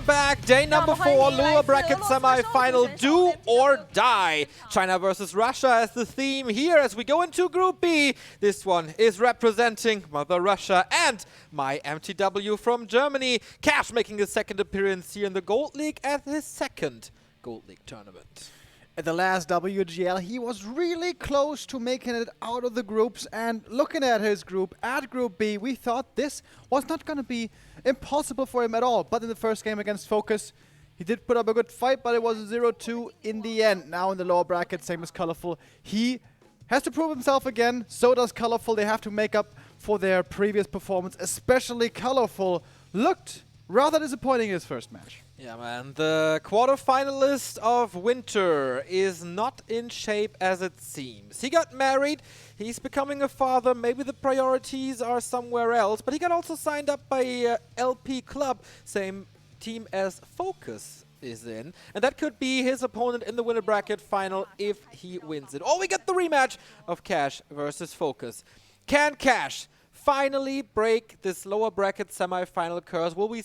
are back. Day number 4, lower bracket semi-final, do or die. China versus Russia as the theme here as we go into Group B. This one is representing Mother Russia and my MTW from Germany. Cash making his second appearance here in the Gold League at his second Gold League tournament. At the last WGL, he was really close to making it out of the groups, and looking at his group, at Group B, we thought this was not going to be impossible for him at all. But in the first game against Focus, he did put up a good fight, but it was 0-2 in the end. Now in the lower bracket, same as Colorful, he has to prove himself again. So does Colorful. They have to make up for their previous performance, especially Colorful looked rather disappointing in his first match. Yeah, man, the quarterfinalist of Winter is not in shape as it seems. He got married, he's becoming a father, maybe the priorities are somewhere else, but he got also signed up by LP Club, same team as Focus is in, and that could be his opponent in the winner bracket final if he wins it. Or we get the rematch of Cash versus Focus. Can Cash finally break this lower bracket semi-final curse? Will we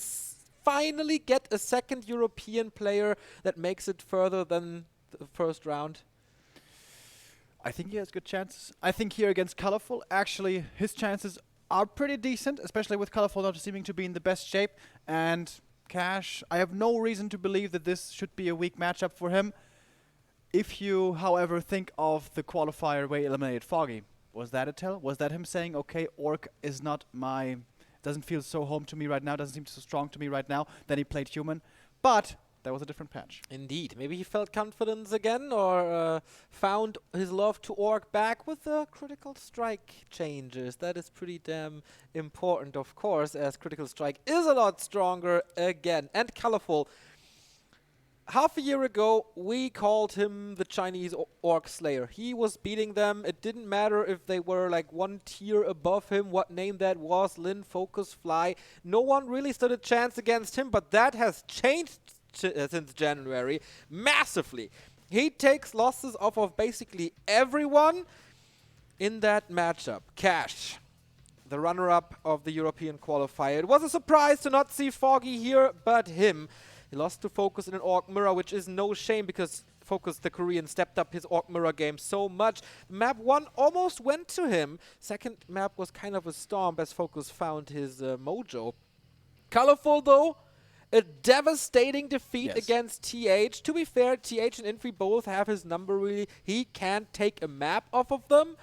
finally get a second European player that makes it further than the first round? I think he has good chances. I think here against Colorful, actually, his chances are pretty decent, especially with Colorful not seeming to be in the best shape. And Cash, I have no reason to believe that this should be a weak matchup for him. If you, however, think of the qualifier where he eliminated Foggy, was that a tell? Was that him saying, okay, ORC is not my... doesn't feel so home to me right now, doesn't seem so strong to me right now. Then he played human, but that was a different patch. Indeed. Maybe he felt confidence again or found his love to ORC back with the critical strike changes. That is pretty damn important, of course, as critical strike is a lot stronger again. And Colorful. Half a year ago, we called him the Chinese Orc Slayer. He was beating them. It didn't matter if they were like one tier above him, what name that was, Lin, Focus, Fly. No one really stood a chance against him, but that has changed since January massively. He takes losses off of basically everyone in that matchup. Cash, the runner-up of the European qualifier. It was a surprise to not see Foggy here, but him. He lost to Focus in an Orc Mirror, which is no shame because Focus, the Korean, stepped up his Orc Mirror game so much. Map 1 almost went to him. Second map was kind of a stomp as Focus found his mojo. Colorful, though, a devastating defeat against TH. To be fair, TH and Infri both have his number, really. He can't take a map off of them.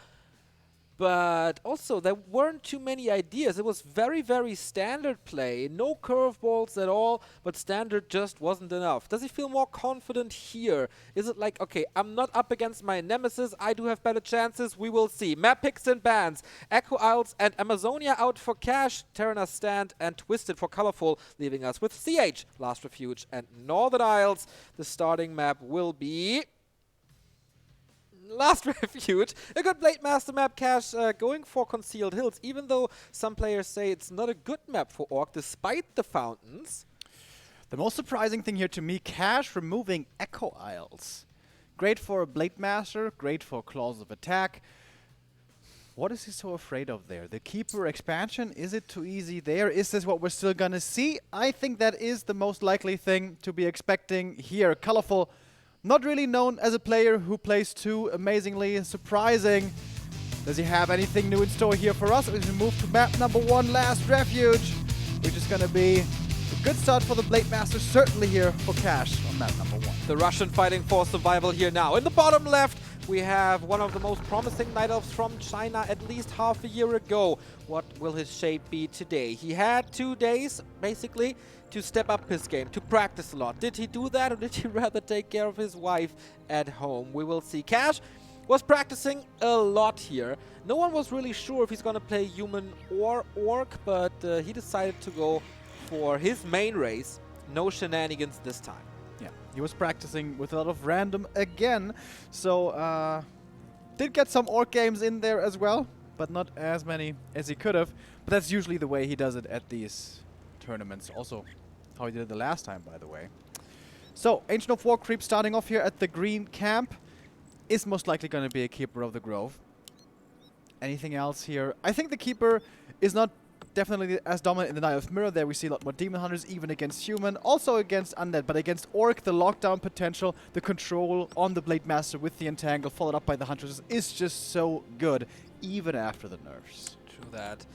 But also, there weren't too many ideas. It was very, very standard play. No curveballs at all, but standard just wasn't enough. Does he feel more confident here? Is it like, okay, I'm not up against my nemesis. I do have better chances. We will see. Map picks and bans. Echo Isles and Amazonia out for Cash. Terranas Stand and Twisted for Colorful, leaving us with CH, Last Refuge, and Northern Isles. The starting map will be Last Refuge, a good Blade Master map. Cash going for Concealed Hills, even though some players say it's not a good map for Orc, despite the fountains. The most surprising thing here to me, Cash removing Echo Isles. Great for a Blade Master, great for Claws of Attack. What is he so afraid of there? The Keeper expansion, is it too easy there? Is this what we're still gonna see? I think that is the most likely thing to be expecting here. Colorful, not really known as a player who plays too amazingly surprising. Does he have anything new in store here for us? As we move to map number 1, Last Refuge, which is going to be a good start for the Blade Master, certainly here for Cash on map number 1. The Russian fighting for survival here now. In the bottom left, we have one of the most promising Night Elves from China at least half a year ago. What will his shape be today? He had 2 days, basically, to step up his game, to practice a lot. Did he do that, or did he rather take care of his wife at home? We will see. Cash was practicing a lot here. No one was really sure if he's going to play human or Orc, but he decided to go for his main race. No shenanigans this time. Yeah, he was practicing with a lot of random again, so did get some Orc games in there as well, but not as many as he could have. But that's usually the way he does it at these tournaments. Also, how he did it the last time, by the way. So, Ancient of War Creep starting off here at the green camp is most likely going to be a Keeper of the Grove. Anything else here? I think the Keeper is not definitely as dominant in the Knight of Mirror. There we see a lot more Demon Hunters, even against Human. Also against Undead, but against Orc, the lockdown potential, the control on the Blade Master with the Entangle, followed up by the Hunters, is just so good, even after the nerfs. True that.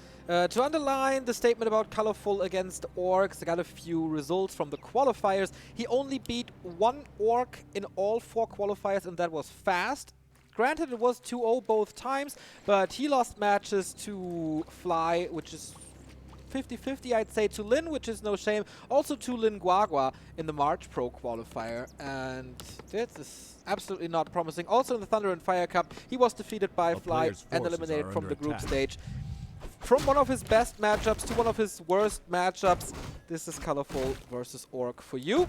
To underline the statement about Colorful against Orcs, I got a few results from the qualifiers. He only beat 1 Orc in all 4 qualifiers, and that was fast. Granted, it was 2-0 both times, but he lost matches to Fly, which is 50-50, I'd say, to Lin, which is no shame. Also to Lin Guagua in the March Pro qualifier, and this is absolutely not promising. Also in the Thunder and Fire Cup, he was defeated by Fly and eliminated from the group stage. From one of his best matchups to one of his worst matchups, this is Colorful versus Orc for you.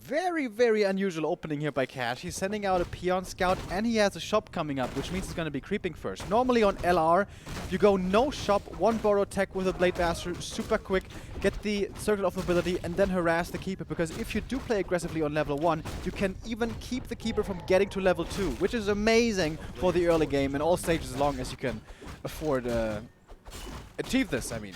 Very, very unusual opening here by Cash. He's sending out a Peon Scout, and he has a shop coming up, which means he's going to be creeping first. Normally on LR, you go no shop, 1 Burrow tech with a Blade Master, super quick, get the Circle of Mobility, and then harass the Keeper, because if you do play aggressively on level 1, you can even keep the Keeper from getting to level 2, which is amazing for the early game in all stages as long as you can afford achieve this, I mean.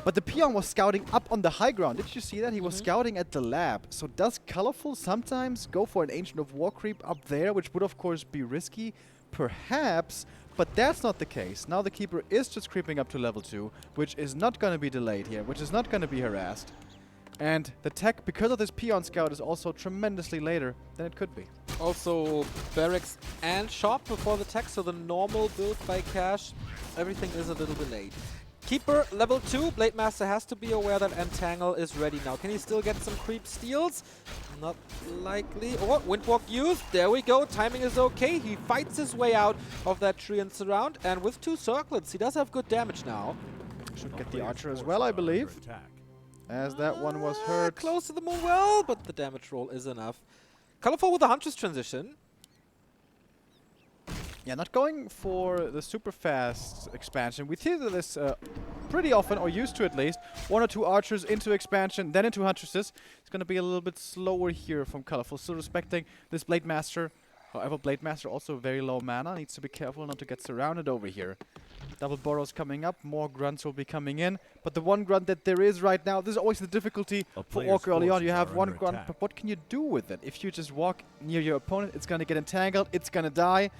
But the Peon was scouting up on the high ground. Did you see that? He was scouting at the lab. So does Colorful sometimes go for an Ancient of War creep up there, which would of course be risky? Perhaps, but that's not the case. Now the Keeper is just creeping up to level 2, which is not going to be delayed here, which is not going to be harassed. And the tech, because of this Peon Scout, is also tremendously later than it could be. Also barracks and shop before the tech, so the normal build by Cash, everything is a little delayed. Keeper level 2, Blade Master has to be aware that Entangle is ready now. Can he still get some creep steals? Not likely. Oh, Windwalk used. There we go. Timing is okay. He fights his way out of that tree and surround. And with 2 circlets, he does have good damage now. Should get the Archer as well, I believe. As that one was hurt. Close to the moon well, but the damage roll is enough. Colorful with the Huntress transition. Yeah, not going for the super fast expansion. We see this pretty often, or used to at least. 1 or 2 archers into expansion, then into huntresses. It's going to be a little bit slower here from Colorful, still respecting this Blade Master. However, Blade Master also very low mana, needs to be careful not to get surrounded over here. Double Burrows coming up, more grunts will be coming in. But the one grunt that there is right now, this is always the difficulty for Orc early on. You have 1 grunt, but what can you do with it? If you just walk near your opponent, it's going to get entangled, it's going to die.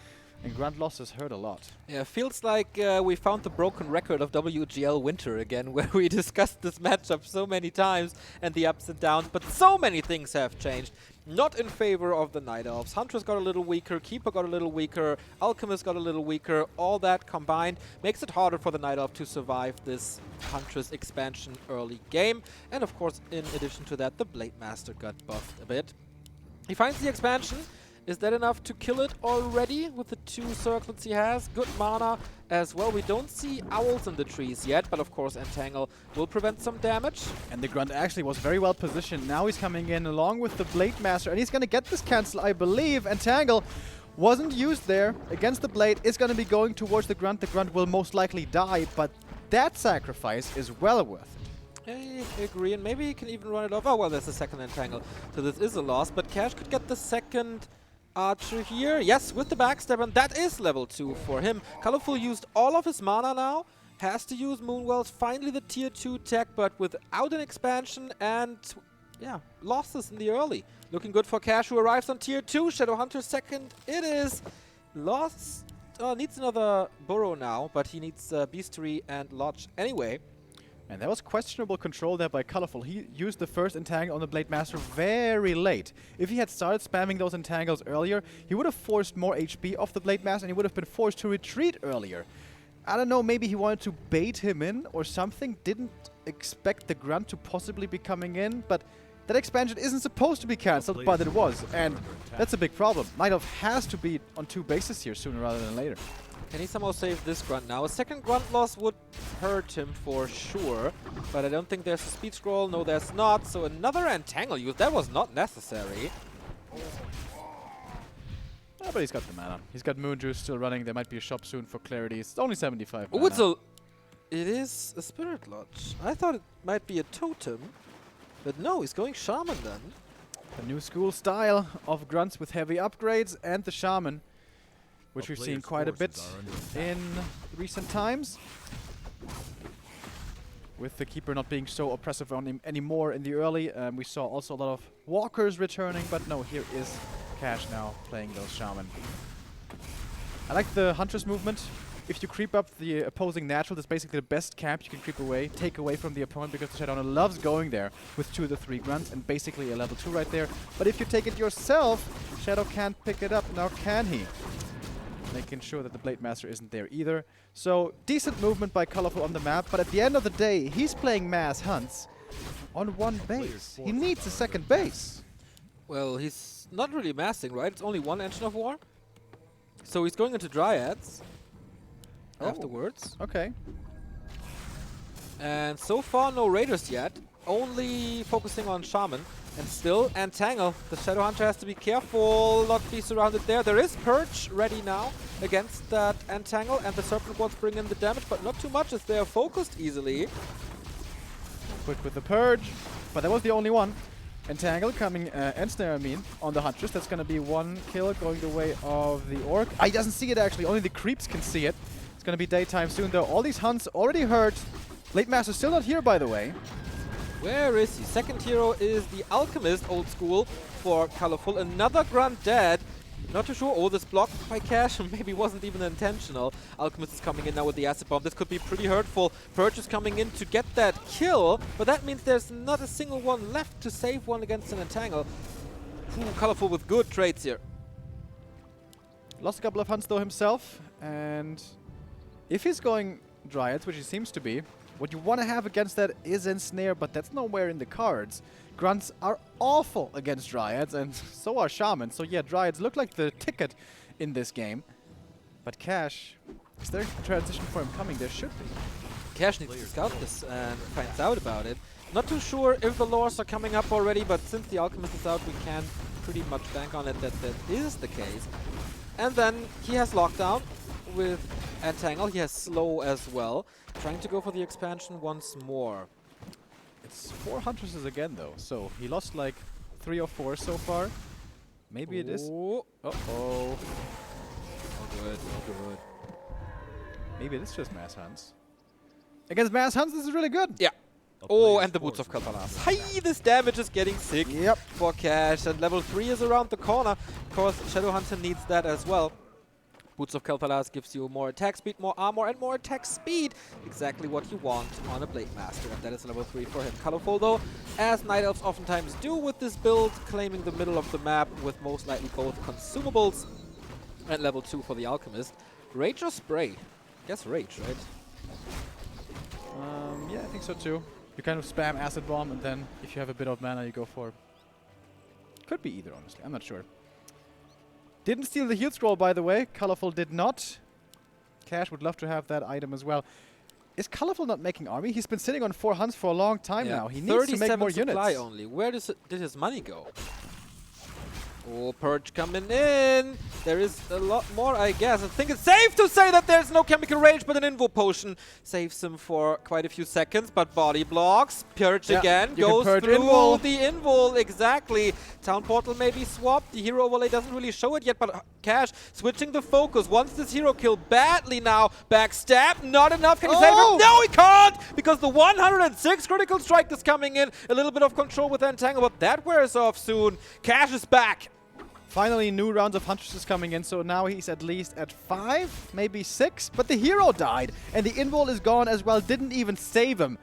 And grunt losses hurt a lot. Yeah, feels like we found the broken record of WGL Winter again, where we discussed this matchup so many times and the ups and downs, but so many things have changed. Not in favor of the Night Elves. Huntress got a little weaker, Keeper got a little weaker, Alchemist got a little weaker. All that combined makes it harder for the Night Elf to survive this Huntress expansion early game. And of course, in addition to that, the Blade Master got buffed a bit. He finds the expansion. Is that enough to kill it already with the 2 circlets he has? Good mana as well. We don't see owls in the trees yet, but of course Entangle will prevent some damage. And the grunt actually was very well positioned. Now he's coming in along with the Blade Master, and he's going to get this cancel, I believe. Entangle wasn't used there against the Blade. Is going to be going towards the grunt. The grunt will most likely die, but that sacrifice is well worth it. I agree, and maybe he can even run it off. Oh, well, there's a second Entangle, so this is a loss, but Cash could get the second Archer here. Yes, with the backstab, and that is level 2 for him. Colorful used all of his mana now. Has to use Moonwells. Finally the tier 2 tech, but without an expansion and, yeah, losses in the early. Looking good for Cash, who arrives on tier 2. Shadowhunter second. It is lost. Needs another burrow now, but he needs Beastery and Lodge anyway. And that was questionable control there by Colorful. He used the first Entangle on the Blade Master very late. If he had started spamming those Entangles earlier, he would have forced more HP off the Blade Master and he would have been forced to retreat earlier. I don't know, maybe he wanted to bait him in or something. Didn't expect the grunt to possibly be coming in, but that expansion isn't supposed to be cancelled, but it was. And that's a big problem. Night Elf has to be on 2 bases here sooner rather than later. Can he somehow save this grunt now? A second grunt loss would hurt him for sure, but I don't think there's a speed scroll. No, there's not. So another Entangle use. That was not necessary. Yeah, but he's got the mana. He's got Moon Juice still running. There might be a shop soon for clarity. It's only 75 Oh, mana. it is a Spirit Lodge. I thought it might be a totem, but no, he's going Shaman then. The new school style of grunts with heavy upgrades and the Shaman, which we've seen quite a bit in recent times. with the Keeper not being so oppressive on him anymore in the early. We saw also a lot of Walkers returning, but no, here is Cash now playing those Shaman. I like the Huntress movement. If you creep up the opposing natural, that's basically the best camp you can creep away, take away from the opponent, because the Shadowhunter loves going there with 2 of the 3 grunts and basically a level 2 right there. But if you take it yourself, Shadow can't pick it up. Now can he? Making sure that the Blade Master isn't there either. So decent movement by Colorful on the map, but at the end of the day, he's playing mass hunts on 1 base. He needs a 2nd base. Well, he's not really massing, right? It's only 1 Engine of War. So he's going into Dryads afterwards. Okay. And so far, no Raiders yet. Only focusing on Shaman. And still, Entangle. The Shadowhunter has to be careful not to be surrounded there. There is Purge ready now against that Entangle. And the Serpent Wards bring in the damage, but not too much as they are focused easily. Quick with the Purge, but that was the only one. Entangle coming, Ensnare I mean, on the Huntress. That's going to be 1 kill going the way of the Orc. He doesn't see it actually, only the creeps can see it. It's going to be daytime soon though. All these hunts already hurt. Blade Master still not here, by the way. Where is he? 2nd hero is the Alchemist, old school, for Colorful. Another Grunt dead. Not too sure. Oh, this blocked by Cash maybe wasn't even intentional. Alchemist is coming in now with the Acid Bomb. This could be pretty hurtful. Purge is coming in to get that kill, but that means there's not a single one left to save one against an Entangle. Colorful with good trades here. Lost a couple of hunts though himself, and if he's going Dryads, which he seems to be, what you want to have against that is Ensnare, but that's nowhere in the cards. Grunts are awful against Dryads, and so are Shamans. So yeah, Dryads look like the ticket in this game. But Cash, is there a transition for him coming? There should be. Cash needs to scout this and finds out about it. Not too sure if the lores are coming up already, but since the Alchemist is out, we can pretty much bank on it that that is the case. And then he has Lockdown with Entangle. He has Slow as well. Trying to go for the expansion once more. It's 4 Huntresses again though, so he lost like 3 or 4 so far. Maybe it is. Uh-oh. Oh good, good. Maybe it is just mass hunts. Against mass hunts, this is really good. Yeah. Oh, and the Boots of Kalpalas. Hi, this damage is getting sick for Cash. And level 3 is around the corner. Of course, Shadowhunter needs that as well. Boots of Kalpalas gives you more attack speed, more armor, and more attack speed. Exactly what you want on a Blade Master, and that is level 3 for him. Colorful though, as Night Elves oftentimes do with this build, claiming the middle of the map with most likely both consumables. And level 2 for the Alchemist. Rage or Spray? Guess Rage, right? Yeah, I think so too. You kind of spam Acid Bomb, and then if you have a bit of mana, you go for... Could be either, honestly. I'm not sure. Didn't steal the heal scroll, by the way. Colorful did not. Cash would love to have that item as well. Is Colorful not making army? He's been sitting on 4 hunts for a long time now. He needs to make more units. Only. Where did his money go? Oh, Purge coming in. There is a lot more, I guess. I think it's safe to say that there's no Chemical Rage, but an Invo Potion saves him for quite a few seconds. But body blocks. Purge again goes through the Invol. Exactly. Town Portal may be swapped. The Hero Overlay doesn't really show it yet, but Cash switching the focus. Wants this hero kill badly now. Backstab. Not enough. Can he save him? No, he can't! Because the 106 critical strike is coming in. A little bit of control with Entangle, but that wears off soon. Cash is back. Finally, new rounds of Huntresses coming in, so now he's at least at 5, maybe 6. But the hero died, and the Invol is gone as well. Didn't even save him.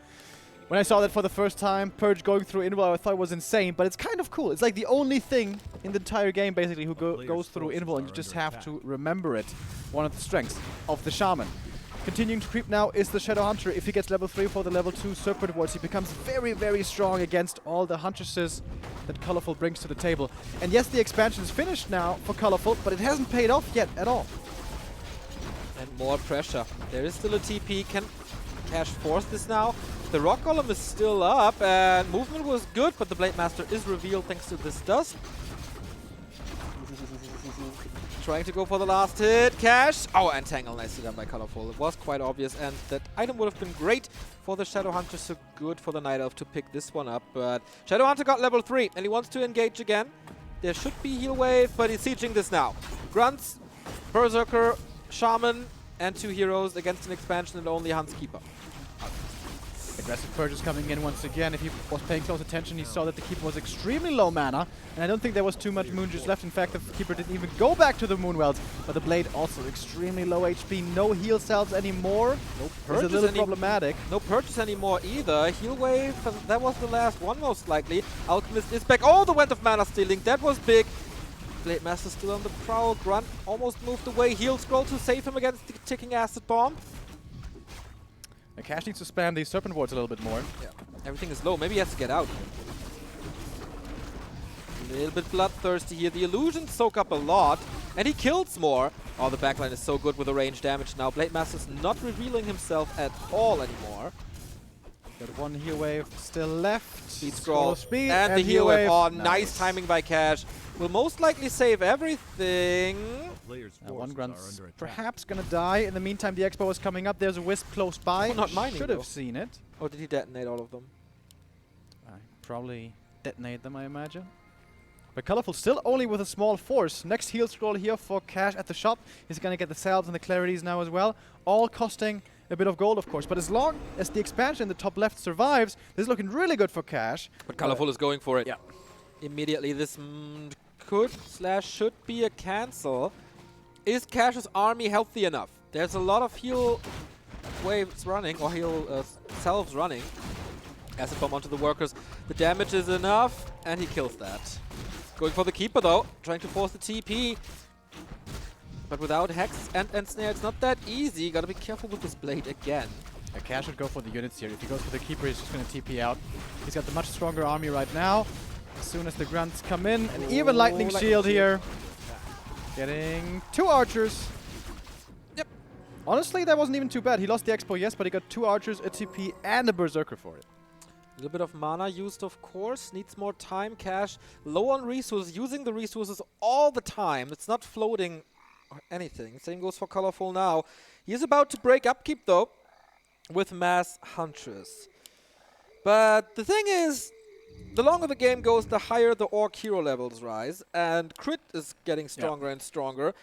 When I saw that for the first time, Purge going through Invol, I thought it was insane, but it's kind of cool. It's like the only thing in the entire game, basically, who goes through Invol, and you just have to remember it. One of the strengths of the Shaman. Continuing to creep now is the Shadowhunter. If he gets level 3 for the level 2 Serpent Wards, he becomes very, very strong against all the Huntresses that Colorful brings to the table. And yes, the expansion is finished now for Colorful, but it hasn't paid off yet at all. And more pressure. There is still a TP. Can Cash force this now? The Rock Golem is still up, and movement was good, but the Blade Master is revealed thanks to this dust. Trying to go for the last hit. Cash. Oh, Entangle. Nicely done by Colorful. It was quite obvious, and that item would have been great for the Shadowhunter, so good for the Night Elf to pick this one up. But Shadowhunter got level 3, and he wants to engage again. There should be heal wave, but he's sieging this now. Grunts, Berserker, Shaman, and 2 heroes against an expansion and only Huntskeeper. Aggressive purchase coming in once again. If he was paying close attention, he saw that the Keeper was extremely low mana, and I don't think there was too much moon juice left. In fact, the Keeper didn't even go back to the Moon Wells, but the Blade also extremely low HP. No heal cells anymore. No It's a purchase little problematic. No purchase anymore either. Heal wave, that was the last one most likely. Alchemist is back. Oh, the Went of Mana stealing, that was big. Blade Master still on the prowl. Grunt almost moved away. Heal scroll to save him against the ticking acid bomb. And Cash needs to spam these Serpent Wards a little bit more. Yeah, everything is low. Maybe he has to get out. A little bit bloodthirsty here. The illusions soak up a lot, and he kills more. Oh, the backline is so good with the range damage now. Blade Master's not revealing himself at all anymore. Got one heal wave still left. Speed scroll. Speed And the heal wave. Oh, Nice. nice timing by Cash. Will most likely save everything. One Grunt's perhaps gonna die. In the meantime, the Expo is coming up. There's a Wisp close by. Oh, not mining, Should though. have seen it. Or did he detonate all of them? Probably detonate them, I imagine. But Colorful still only with a small force. Next heal scroll here for Cash at the shop. He's gonna get the salves and the clarities now as well. All costing a bit of gold, of course. But as long as the expansion in the top left survives, this is looking really good for Cash. But Colorful is going for it. Yeah. Immediately, this should be a cancel. Is Cash's army healthy enough? There's a lot of heal waves running, or heal salves running. Acid bomb onto the workers. The damage is enough, and he kills that. Going for the Keeper though, trying to force the TP. But without Hex and Snare, it's not that easy. Gotta be careful with this Blade again. Cash should go for the units here. If he goes for the Keeper, he's just gonna TP out. He's got the much stronger army right now. As soon as the Grunts come in, and even Lightning Shield here. Getting 2 archers. Yep. Honestly, that wasn't even too bad. He lost the Expo, yes, but he got 2 archers, a TP, and a Berserker for it. A little bit of mana used, of course. Needs more time. Cash low on resources, using the resources all the time. It's not floating or anything. Same goes for Colorful now. He's about to break upkeep, though, with Mass Huntress. But the thing is, the longer the game goes, the higher the Orc hero levels rise. And Crit is getting stronger and stronger.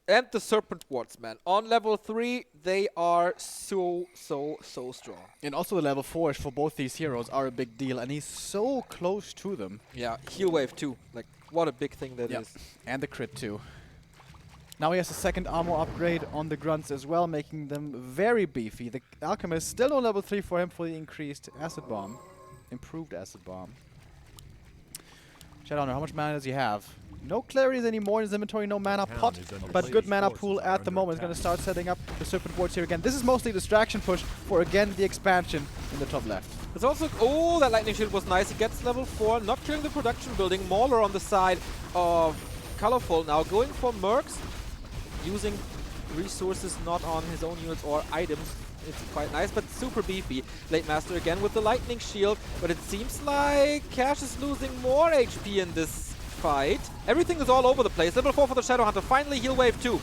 And the Serpent Wards, man. On level 3, they are so strong. And also the level 4s for both these heroes are a big deal, and he's so close to them. Yeah, heal wave too. Like, what a big thing that is. And the crit too. Now he has a second armor upgrade on the Grunts as well, making them very beefy. The Alchemist still no level 3 for him for the increased Acid Bomb. Improved Acid Bomb. Shadowrunner, how much mana does he have? No clarities anymore in his inventory, no mana pot, but good mana pool at the moment. He's going to start setting up the Serpent Wards here again. This is mostly distraction push for, again, the expansion in the top left. There's also, oh, that Lightning Shield was nice. He gets level 4, not killing the production building. Mauler on the side of Colorful now, going for Mercs, using resources not on his own units or items. It's quite nice, but super beefy. Blade Master again with the Lightning Shield, but it seems like Cash is losing more HP in this fight. Everything is all over the place. Level 4 for the Shadowhunter. Finally, heal wave 2.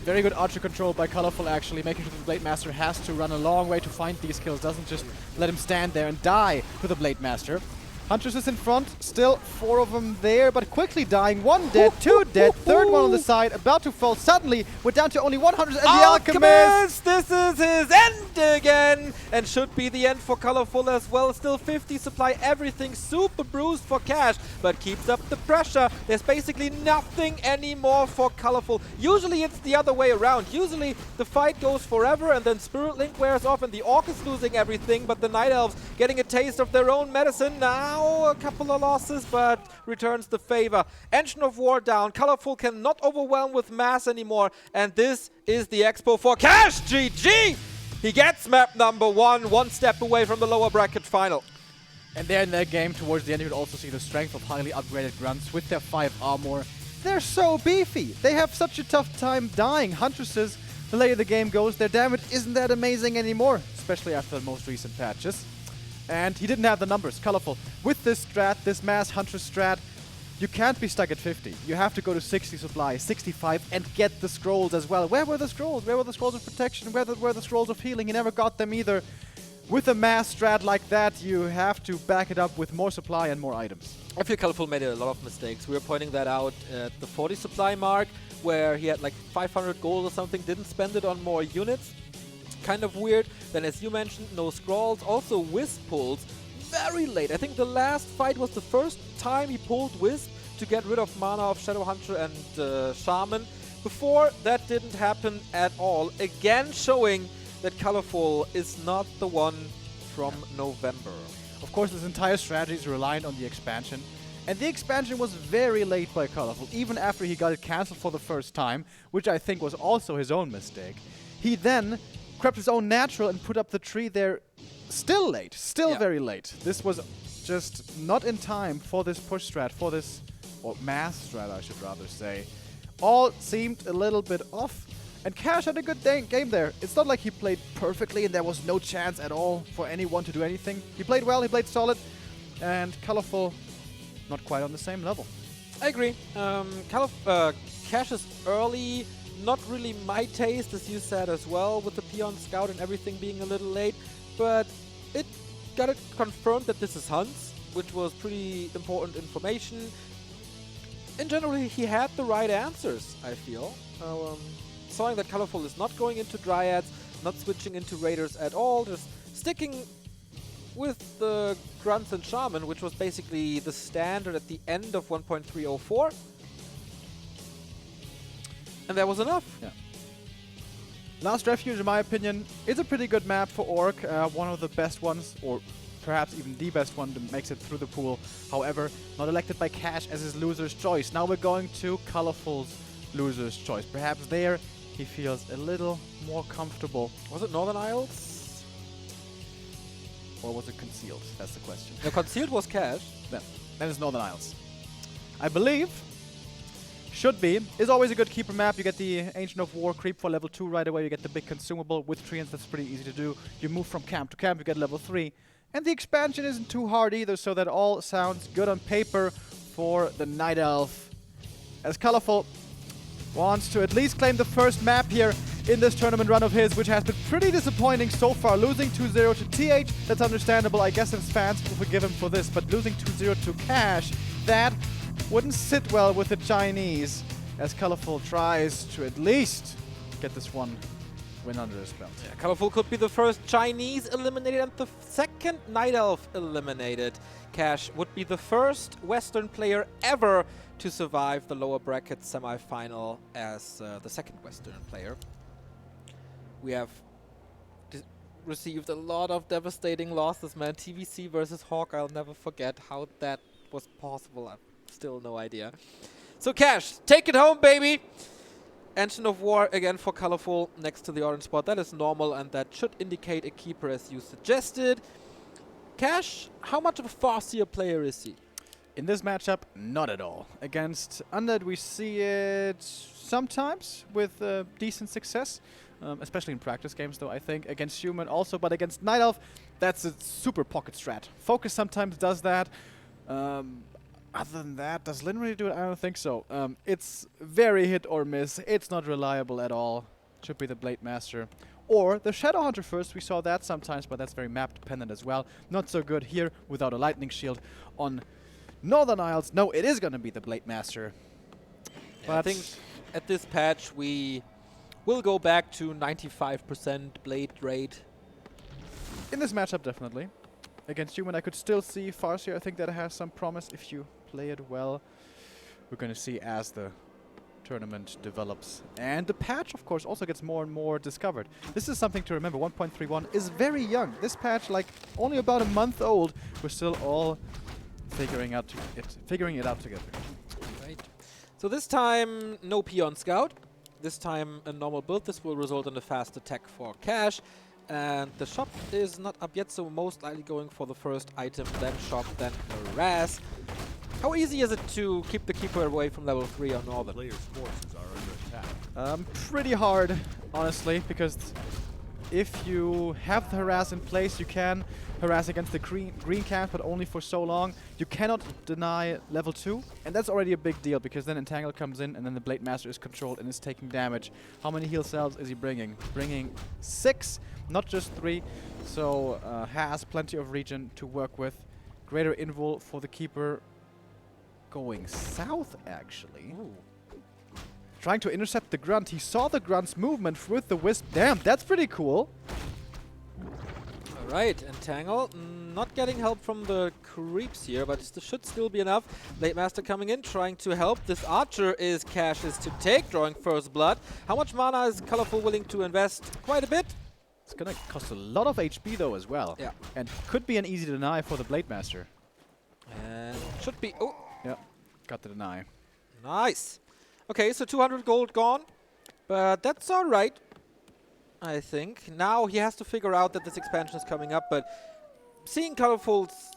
Very good archer control by Colorful, actually, making sure the Blade Master has to run a long way to find these kills. Doesn't just let him stand there and die to the Blade Master. Huntress is in front, still 4 of them there, but quickly dying. 1 dead, 2 dead, third one on the side, about to fall. Suddenly, we're down to only 100, and the Alchemist! This is his end again, and should be the end for Colorful as well. Still 50 supply, everything super bruised for Cash, but keeps up the pressure. There's basically nothing anymore for Colorful. Usually it's the other way around. Usually the fight goes forever, and then Spirit Link wears off, and the Orc is losing everything, but the Night Elves getting a taste of their own medicine now. A couple of losses, but returns the favor. Engine of War down. Colorful cannot overwhelm with mass anymore, and this is the expo for Cash. GG! He gets map number 1 step away from the lower bracket final. And there in that game, towards the end, you would also see the strength of highly upgraded Grunts with their 5 armor. They're so beefy. They have such a tough time dying. Huntresses, the later the game goes, their damage isn't that amazing anymore, especially after the most recent patches. And he didn't have the numbers. Colorful. With this strat, this Mass Huntress strat, you can't be stuck at 50. You have to go to 60 supply, 65, and get the scrolls as well. Where were the scrolls? Where were the scrolls of protection? Where were the scrolls of healing? He never got them either. With a mass strat like that, you have to back it up with more supply and more items. I feel Colorful made a lot of mistakes. We were pointing that out at the 40 supply mark, where he had like 500 gold or something, didn't spend it on more units. Kind of weird. Then, as you mentioned, no scrolls, also Wisp pulls very late. I think the last fight was the first time he pulled Wisp to get rid of mana of Shadowhunter and Shaman. Before, that didn't happen at all. Again showing that Colorful is not the one from November. Of course, this entire strategy is reliant on the expansion. And the expansion was very late by Colorful, even after he got it cancelled for the first time, which I think was also his own mistake. He then crept his own natural and put up the tree there still late, still very late. This was just not in time for this push strat, for this, or mass strat I should rather say. All seemed a little bit off, and Cash had a good game there. It's not like he played perfectly and there was no chance at all for anyone to do anything. He played well, he played solid, and Colorful not quite on the same level. I agree. Cash is early, not really my taste, as you said as well, with the Peon Scout and everything being a little late, but it got it confirmed that this is Hans, which was pretty important information. In general, he had the right answers, I feel. Showing that Colorful is not going into Dryads, not switching into Raiders at all, just sticking with the Grunts and Shaman, which was basically the standard at the end of 1.304. And that was enough. Yeah. Last Refuge, in my opinion, is a pretty good map for Orc. One of the best ones, or perhaps even the best one that makes it through the pool. However, not elected by Cash as his loser's choice. Now we're going to Colorful's loser's choice. Perhaps there he feels a little more comfortable. Was it Northern Isles? Or was it Concealed? That's the question. No, Concealed was Cash. Then it's Northern Isles. I believe. Should be. Is always a good keeper map. You get the Ancient of War creep for level 2 right away. You get the big consumable with treants. That's pretty easy to do. You move from camp to camp. You get level 3. And the expansion isn't too hard either, so that all sounds good on paper for the Night Elf. As Colorful wants to at least claim the first map here in this tournament run of his, which has been pretty disappointing so far. Losing 2-0 to TH, that's understandable. I guess his fans will forgive him for this, but losing 2-0 to Cash, that wouldn't sit well with the Chinese, as Colorful tries to at least get this one win under his belt. Yeah, Colorful could be the first Chinese eliminated and the second Night Elf eliminated. Cash would be the first Western player ever to survive the lower bracket semifinal as the second Western player. We have received a lot of devastating losses, man. TVC versus Hawk, I'll never forget how that was possible. I've still no idea. So Cash, take it home, baby! Ancient of War again for Colorful next to the orange spot. That is normal, and that should indicate a keeper as you suggested. Cash, how much of a Farseer player is he? In this matchup, not at all. Against Undead, we see it sometimes with decent success. Especially in practice games, though, I think. Against Human also, but against Night Elf, that's a super pocket strat. Focus sometimes does that. Other than that, does Lin really do it? I don't think so. It's very hit or miss. It's not reliable at all. Should be the Blade Master. Or the Shadowhunter first. We saw that sometimes, but that's very map dependent as well. Not so good here without a Lightning Shield on Northern Isles. No, it is going to be the Blade Master. Yeah, but I think at this patch we will go back to 95% Blade rate. In this matchup, definitely. Against Human, I could still see Farseer. I think that has some promise if you play it well. We're going to see as the tournament develops. And the patch, of course, also gets more and more discovered. This is something to remember. 1.31 is very young. This patch, like, only about a month old. We're still all figuring it out together. Right. So this time, no Peon Scout. This time a normal build. This will result in a fast attack for Cash. And the shop is not up yet, so most likely going for the first item, then shop, then harass. How easy is it to keep the keeper away from level 3 on Northern? Players' forces are under attack. Pretty hard, honestly, because if you have the harass in place, you can harass against the green camp, but only for so long. You cannot deny level 2, and that's already a big deal, because then Entangle comes in, and then the Blade Master is controlled and is taking damage. How many heal cells is he bringing? Bringing 6, not just 3, so has plenty of region to work with. Greater invul for the keeper going south, actually. Ooh. Trying to intercept the Grunt. He saw the Grunt's movement with the Wisp. Damn, that's pretty cool. Right, Entangle, not getting help from the creeps here, but this should still be enough. Blade Master coming in, trying to help. This Archer is Cash's to take, drawing first blood. How much mana is Colorful willing to invest? Quite a bit. It's gonna cost a lot of HP though as well. Yeah. And could be an easy deny for the Blade Master. And should be... Oh, Yeah, got the deny. nice. Okay, so 200 gold gone, but that's all right, I think. Now he has to figure out that this expansion is coming up, but seeing Colorful's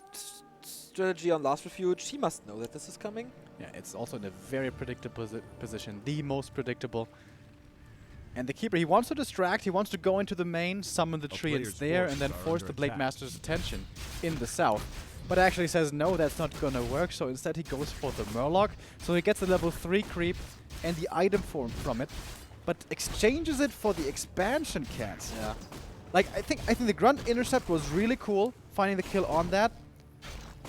strategy on Last Refuge, he must know that this is coming. Yeah, it's also in a very predictable position, the most predictable. And the Keeper, he wants to distract, he wants to go into the main, summon the treants there, and then force the Blade Master's attention in the south. But actually says, no, that's not gonna work, so instead he goes for the Murloc. So he gets the level 3 creep and the item form from it, but exchanges it for the expansion cats. Yeah. Like, I think the Grunt Intercept was really cool, finding the kill on that.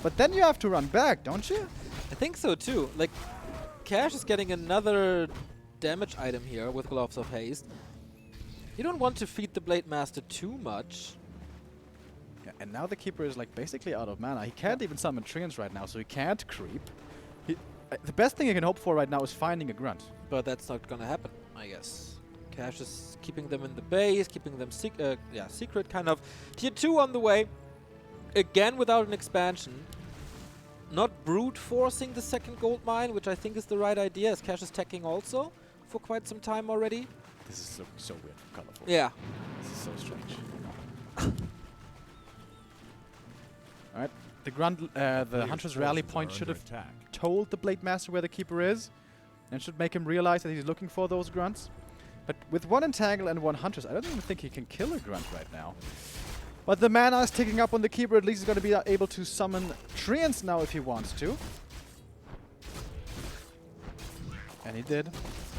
But then you have to run back, don't you? I think so too. Like, Cash is getting another damage item here with Gloves of Haste. You don't want to feed the Blade Master too much. Yeah, and now the Keeper is like basically out of mana. He can't even summon treants right now, so he can't creep. The best thing he can hope for right now is finding a Grunt. But that's not gonna happen, I guess. Cash is keeping them in the base, keeping them secret kind of. Tier 2 on the way. Again without an expansion. Not brute forcing the second gold mine, which I think is the right idea, as Cash is teching also for quite some time already. This is so weird for Colorful. Yeah. This is so strange. Alright, the Grunt, the Hunter's rally point should have told the Blade Master where the Keeper is, and should make him realize that he's looking for those Grunts. But with one Entangle and one Huntress, I don't even think he can kill a Grunt right now. But the mana is ticking up on the Keeper. At least he's going to be able to summon treants now if he wants to. And he did.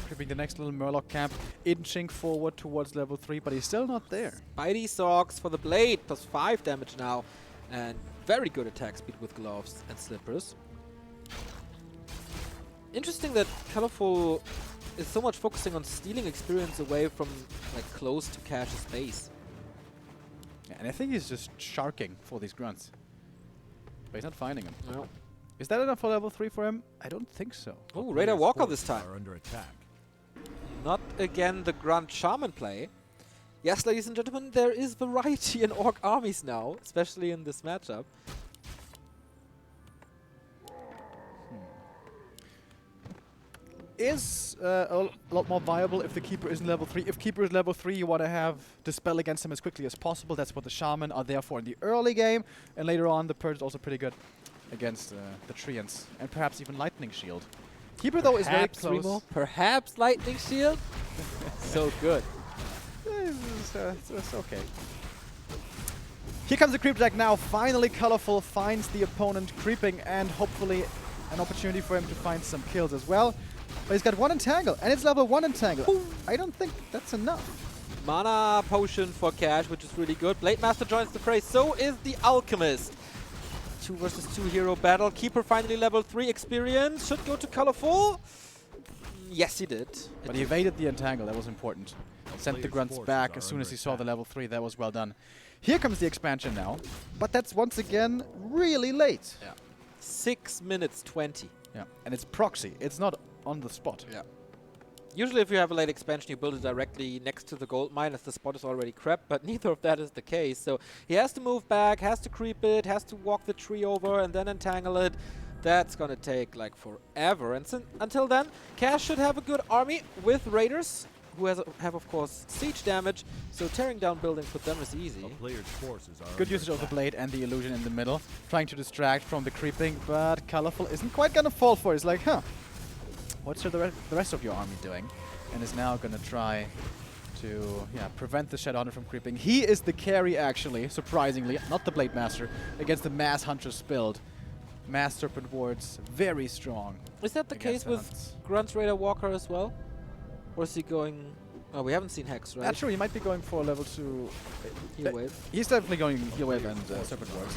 Creeping the next little Murloc camp, inching forward towards level 3, but he's still not there. Spidey Socks for the blade, plus 5 damage now. And very good attack speed with gloves and slippers. Interesting that Colorful is so much focusing on stealing experience away from like close to Cash's base. Yeah, and I think he's just sharking for these Grunts. But he's not finding them. No. Is that enough for level 3 for him? I don't think so. Oh, Raider Walker this time. Are under attack. Not again the Grunt Shaman play. Yes, ladies and gentlemen, there is variety in Orc armies now, especially in this matchup. Is a lot more viable if the Keeper isn't level 3. If Keeper is level 3, you want to have Dispel against him as quickly as possible. That's what the Shaman are there for in the early game. And later on, the Purge is also pretty good against the Treants. And perhaps even Lightning Shield. Keeper, though, is very close. Remo, perhaps Lightning Shield? So good. It's okay. Here comes the Creep Jack now. Finally, Colorful finds the opponent creeping and hopefully an opportunity for him to find some kills as well. But he's got one Entangle, and it's level 1 Entangle. Ooh. I don't think that's enough. Mana potion for Cash, which is really good. Blade Master joins the fray, so is the Alchemist. 2 versus 2 hero battle. Keeper finally level 3 experience. Should go to Colorful. Yes, he did. But he evaded the Entangle, that was important. Sent the Grunts back as soon as he saw the level 3, that was well done. Here comes the expansion now, but that's once again really late. Yeah. 6 minutes 20. Yeah, and it's proxy, it's not on the spot. Yeah. Usually if you have a late expansion, you build it directly next to the gold mine as the spot is already crept, but neither of that is the case. So he has to move back, has to creep it, has to walk the tree over and then entangle it. That's gonna take like forever. And until then, Cash should have a good army with raiders, who have of course siege damage, so tearing down buildings with them is easy. Good usage of the blade and the illusion in the middle, trying to distract from the creeping, but Colorful isn't quite gonna fall for it. He's like, huh, what's the rest of your army doing? And is now gonna try to prevent the Shadowhunter from creeping. He is the carry actually, surprisingly, not the Blade Master, against the Mass Huntress build. Mass Serpent Wards, very strong. Is that the case with Grunt's Raider Walker as well? Or is he going... Oh, we haven't seen Hex, right? Not sure, he might be going for level 2... Heal Wave. He's definitely going Heal Wave and Serpent Wards.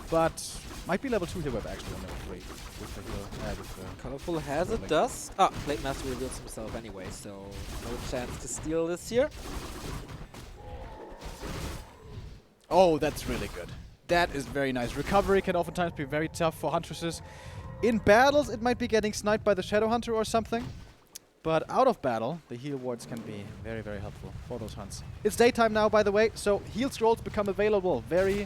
But might be level 2 Heal Wave actually on level 3. With the heal, Colorful has a dust. Ah, Blade Master reveals himself anyway, so no chance to steal this here. Oh, that's really good. That is very nice. Recovery can oftentimes be very tough for Huntresses. In battles, it might be getting sniped by the Shadow Hunter or something. But out of battle, the heal wards can be very, very helpful for those hunts. It's daytime now, by the way, so heal scrolls become available. Very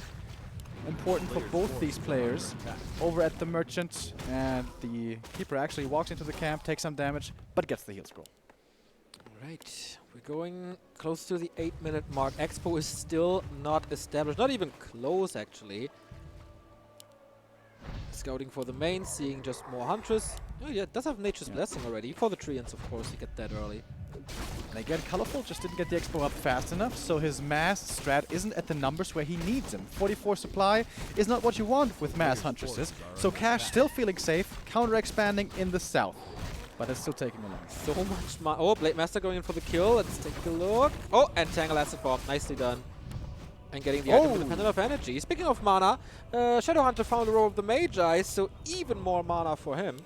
important for both these players. Over at the Merchant, and the Keeper actually walks into the camp, takes some damage, but gets the heal scroll. Right, we're going close to the 8-minute mark. Expo is still not established, not even close actually. Scouting for the main, seeing just more Huntress. Oh yeah, it does have Nature's Blessing already. For the Treants, of course, you get that early. And again, Colorful just didn't get the Expo up fast enough, so his mass strat isn't at the numbers where he needs them. 44 supply is not what you want with mass Huntresses, so Cash still feeling safe, counter-expanding in the south. But it's still taking a long time. So much mana. Oh, Blade Master going in for the kill. Let's take a look. Oh, and Tangle Acid Bomb. Nicely done. And getting the item with the Pendant of Energy. Speaking of mana, Shadow Hunter found the role of the Magi, so even more mana for him.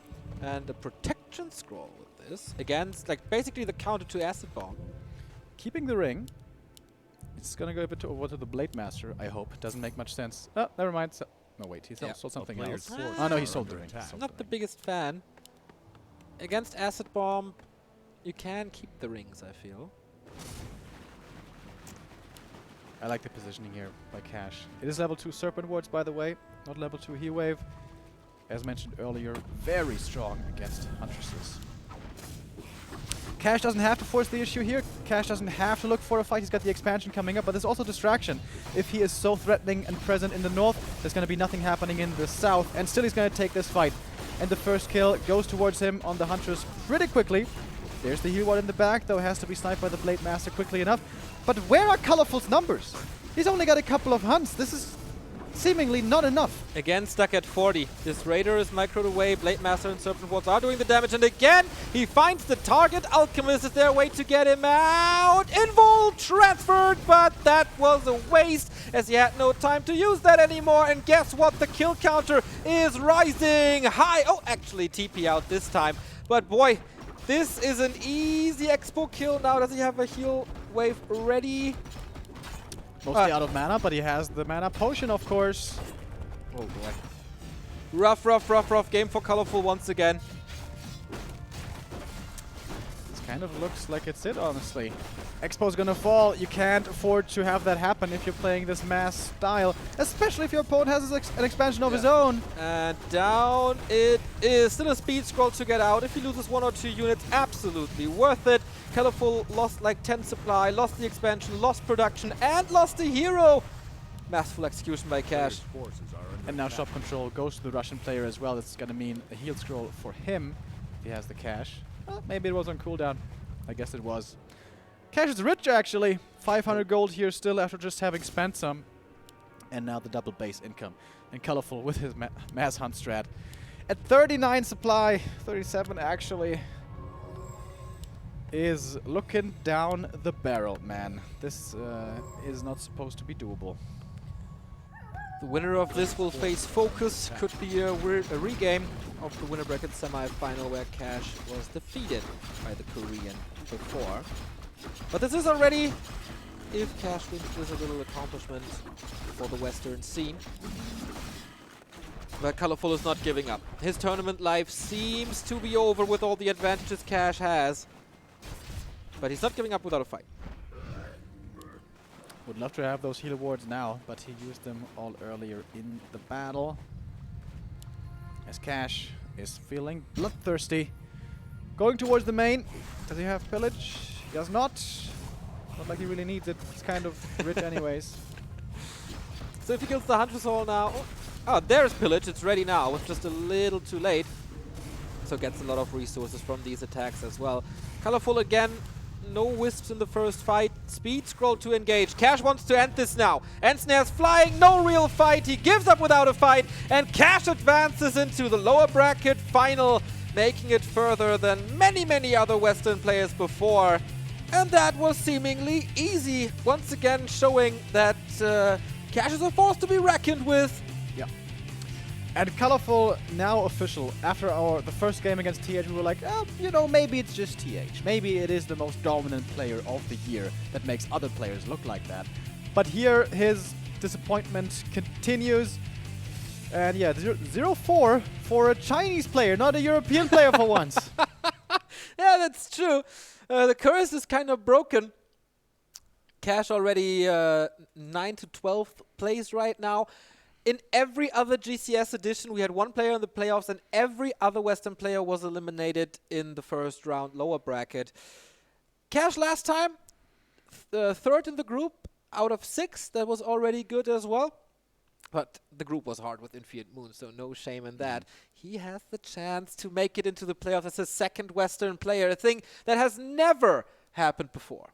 And a Protection Scroll with this. Against, like, basically the counter to Acid Bomb. Keeping the ring. It's gonna go a bit over to the Blade Master, I hope. Doesn't make much sense. Oh, never mind. So no, wait, he sold something else. Oh no, he sold the ring. Not the biggest fan. Against Acid Bomb, you can keep the rings, I feel. I like the positioning here by Cash. It is level 2 Serpent Wards, by the way, not level 2 Heat Wave. As mentioned earlier, very strong against Huntresses. Cash doesn't have to force the issue here. Cash doesn't have to look for a fight. He's got the expansion coming up, but there's also distraction. If he is so threatening and present in the north, there's going to be nothing happening in the south, and still he's going to take this fight. And the first kill goes towards him on the Huntress pretty quickly. There's the heal ward in the back, though has to be sniped by the Blade Master quickly enough. But where are Colorful's numbers? He's only got a couple of hunts. This is seemingly not enough. Again, stuck at 40. This Raider is microed away. Blade Master and Serpent Wards are doing the damage. And again, he finds the target. Alchemist is their way to get him out. Invul transferred, but that was a waste as he had no time to use that anymore. And guess what? The kill counter is rising high. Oh, actually TP out this time. But boy, this is an easy Expo kill. Now does he have a heal wave ready? Mostly out of mana, but he has the mana potion, of course. Oh boy. Rough, rough, rough, rough game for Colorful once again. This kind of looks like it's it, honestly. Expo's gonna fall. You can't afford to have that happen if you're playing this mass style, especially if your opponent has an expansion of his own. And down it is. Still a speed scroll to get out. If he loses 1 or 2 units, absolutely worth it. Colorful lost like 10 supply, lost the expansion, lost production, and lost the hero. Masterful execution by Cash. And now shop control goes to the Russian player as well. It's gonna mean a heal scroll for him if he has the cash. Well, maybe it was on cooldown. I guess it was. Cash is rich, actually. 500 gold here still after just having spent some. And now the double base income. And Colorful with his mass hunt strat. At 39 supply, 37 actually, is looking down the barrel, man. This is not supposed to be doable. The winner of this will face Focus. Could be a regame of the winner bracket semi-final where Cash was defeated by the Korean before. But this is already, if Cash wins, this a little accomplishment for the Western scene. But Colorful is not giving up. His tournament life seems to be over with all the advantages Cash has. But he's not giving up without a fight. Would love to have those heal wards now, but he used them all earlier in the battle. As Cash is feeling bloodthirsty. Going towards the main. Does he have pillage? He does not. Not like he really needs it. He's kind of rich anyways. So if he kills the Huntress Hall now... Oh, there's pillage. It's ready now. It's just a little too late. So gets a lot of resources from these attacks as well. Colorful again. No wisps in the first fight. Speed scroll to engage. Cash wants to end this now. Ensnare's flying. No real fight. He gives up without a fight. And Cash advances into the lower bracket final, making it further than many, many other Western players before. And that was seemingly easy. Once again showing that Cash is a force to be reckoned with. Yeah. And Colorful, now official. After the first game against TH, we were like, oh, you know, maybe it's just TH. Maybe it is the most dominant player of the year that makes other players look like that. But here, his disappointment continues. And yeah, 0-4 for a Chinese player, not a European player for once. Yeah, that's true. The curse is kind of broken. Cash already 9 to 12th place right now. In every other GCS edition, we had one player in the playoffs, and every other Western player was eliminated in the first round lower bracket. Cash last time, third in the group out of 6. That was already good as well. But the group was hard with Infinite Moon, so no shame in that. He has the chance to make it into the playoffs as a second Western player, a thing that has never happened before.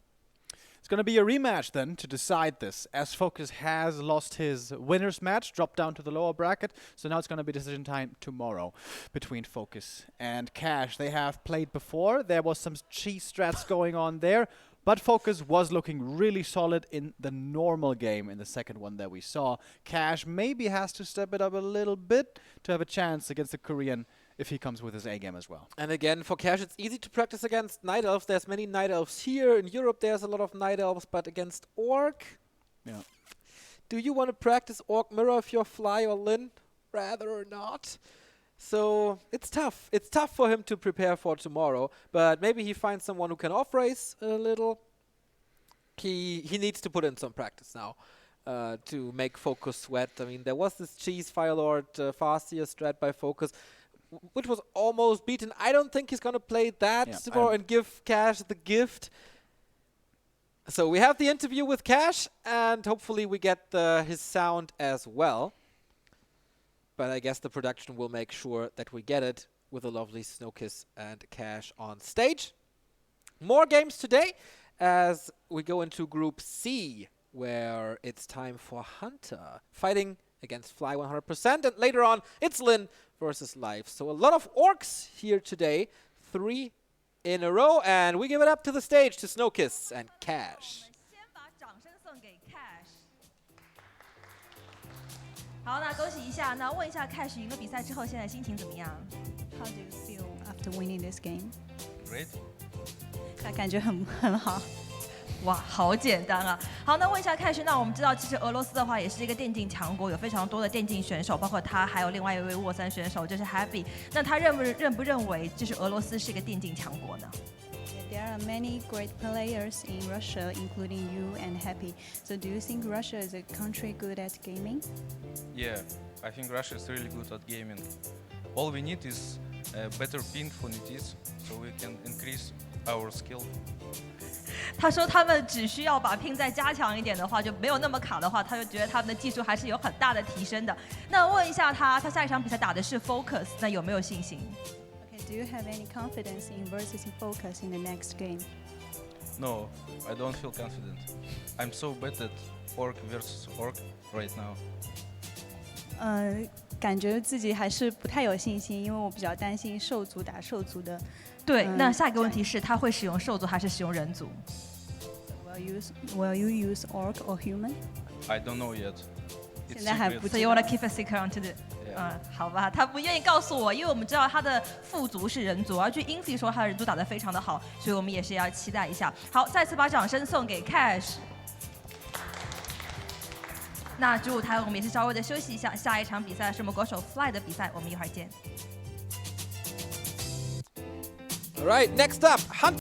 It's going to be a rematch then to decide this, as Focus has lost his winner's match, dropped down to the lower bracket. So now it's going to be decision time tomorrow between Focus and Cash. They have played before. There was some cheese strats going on there, but Focus was looking really solid in the normal game in the second one that we saw. Cash maybe has to step it up a little bit to have a chance against the Korean if he comes with his A game as well. And again, for Cash, it's easy to practice against Night Elves. There's many Night Elves here. In Europe, there's a lot of Night Elves, but against Orc? Yeah. Do you want to practice Orc Mirror if you're Fly or Lin? Rather or not? So it's tough. It's tough for him to prepare for tomorrow, but maybe he finds someone who can off-race a little. He needs to put in some practice now to make Focus sweat. I mean, there was this cheese Firelord Farseer strat by Focus, which was almost beaten. I don't think he's going to play that tomorrow and give Cash the gift. So we have the interview with Cash, and hopefully we get his sound as well. But I guess the production will make sure that we get it with a lovely Snowkiss and Cash on stage. More games today as we go into Group C, where it's time for Hunter fighting against Fly 100%. And later on, it's Lin versus Life. So a lot of Orcs here today, 3 in a row. And we give it up to the stage to Snowkiss and Cash. 好，那恭喜一下。那问一下 Cash 赢了比赛之后，现在心情怎么样 How do you feel after winning this game? Great. 感觉很好。哇，好简单啊！好，那问一下 Cash， 那我们知道，其实俄罗斯的话也是一个电竞强国，有非常多的电竞选手，包括他，还有另外一位沃三选手，就是 Happy。那他认不认为，就是俄罗斯是一个电竞强国呢？ There are many great players in Russia, including you and Happy. So do you think Russia is a country good at gaming? Yeah, I think Russia is really good at gaming. All we need is a better ping for NETs, so we can increase our skill. 他说他们只需要把拼再加强一点的话，就没有那么卡的话，他就觉得他们的技术还是有很大的提升的。那问一下他下一场比赛打的是 Focus， 那有没有信心？ Do you have any confidence in versus Focus in the next game? No, I don't feel confident. I'm so bad at Orc versus Orc right now. 感觉自己还是不太有信心，因为我比较担心兽族打兽族的。对，那下一个问题是，他会使用兽族还是使用人族 Will you use Orc or Human? I don't know yet. 现在还不知道。So you wanna keep a secret until the 好吧，他不愿意告诉我，因为我们知道他的副族是人族，而据 Infi 说他的人族打得非常的好，所以我们也是要期待一下。好，再次把掌声送给 Cash。那主舞台我们也是稍微的休息一下，下一场比赛是我们国手 Fly 的比赛，我们一会儿见。All right, next up, Hunter.